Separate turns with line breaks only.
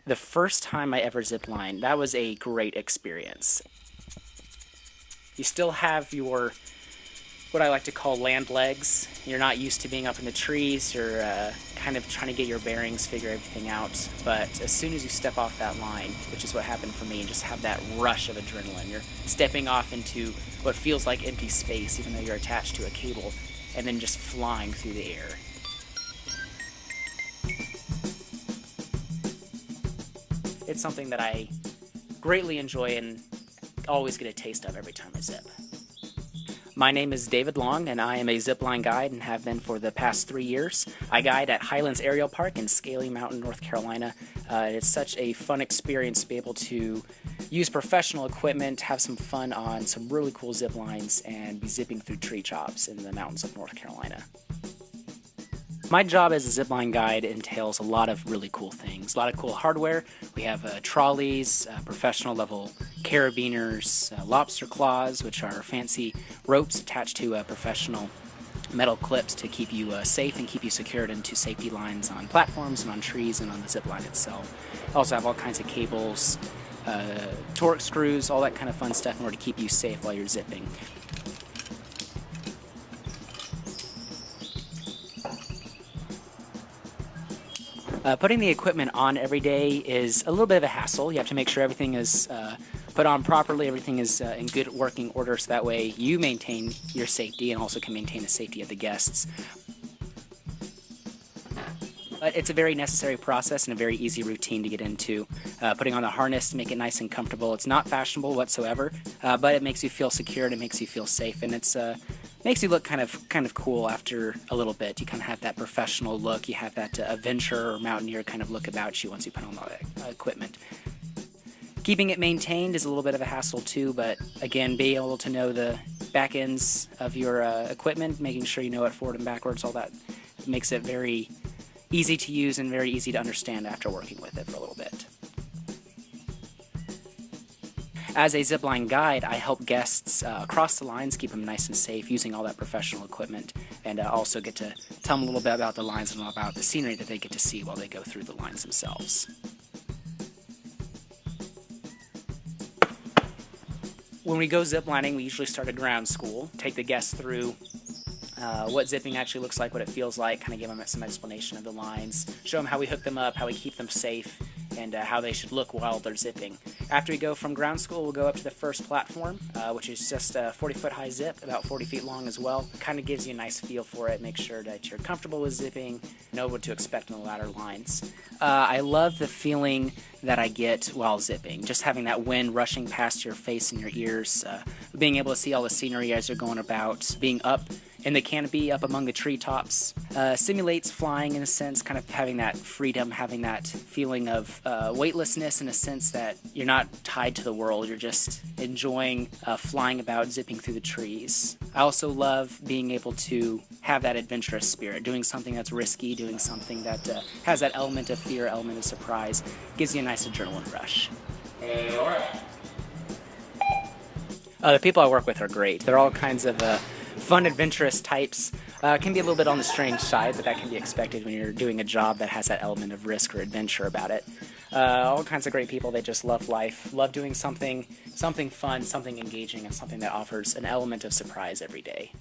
The first time I ever ziplined, that was a great experience. You still have your, what I like to call land legs. You're not used to being up in the trees. You're kind of trying to get your bearings, figure everything out. But as soon as you step off that line, which is what happened for me, and just have that rush of adrenaline, you're stepping off into what feels like empty space, even though you're attached to a cable, and then just flying through the air. It's something that I greatly enjoy and always get a taste of every time I zip. My name is David Long, and I am a zipline guide and have been for the past 3 years. I guide at Highlands Aerial Park in Scaly Mountain, North Carolina. It's such a fun experience to be able to use professional equipment, have some fun on some really cool zip lines, and be zipping through tree chops in the mountains of North Carolina. My job as a zipline guide entails a lot of really cool things, a lot of cool hardware. We have trolleys, professional level carabiners, lobster claws, which are fancy ropes attached to professional metal clips to keep you safe and keep you secured into safety lines on platforms and on trees and on the zip line itself. I also have all kinds of cables, torque screws, all that kind of fun stuff in order to keep you safe while you're zipping. Putting the equipment on every day is a little bit of a hassle. You have to make sure everything is put on properly, everything is in good working order, so that way you maintain your safety and also can maintain the safety of the guests. But it's a very necessary process and a very easy routine to get into. Putting on the harness to make it nice and comfortable. It's not fashionable whatsoever, but it makes you feel secure and it makes you feel safe, and it's makes you look kind of cool after a little bit. You kind of have that professional look. You have that adventurer or mountaineer kind of look about you once you put on all that equipment. Keeping it maintained is a little bit of a hassle too, but again, being able to know the back ends of your equipment, making sure you know it forward and backwards, all that makes it very easy to use and very easy to understand after working with it for a little bit. As a zipline guide, I help guests cross the lines, keep them nice and safe using all that professional equipment, and also get to tell them a little bit about the lines and about the scenery that they get to see while they go through the lines themselves. When we go ziplining, we usually start at ground school, take the guests through what zipping actually looks like, what it feels like, kind of give them some explanation of the lines, show them how we hook them up, how we keep them safe, and how they should look while they're zipping. After we go from ground school, we'll go up to the first platform, which is just a 40-foot high zip, about 40 feet long as well. Kind of gives you a nice feel for it, make sure that you're comfortable with zipping, know what to expect in the latter lines. I love the feeling that I get while zipping, just having that wind rushing past your face and your ears, being able to see all the scenery as you're going about, being up in the canopy up among the treetops, simulates flying in a sense, kind of having that freedom, having that feeling of weightlessness in a sense that you're not tied to the world, you're just enjoying flying about, zipping through the trees. I also love being able to have that adventurous spirit, doing something that's risky, doing something that has that element of fear, element of surprise, gives you a nice adrenaline rush.
Hey, Laura.
The people I work with are great. They're all kinds of fun, adventurous types. Can be a little bit on the strange side, but that can be expected when you're doing a job that has that element of risk or adventure about it. All kinds of great people. They just love life, love doing something fun, something engaging, and something that offers an element of surprise every day.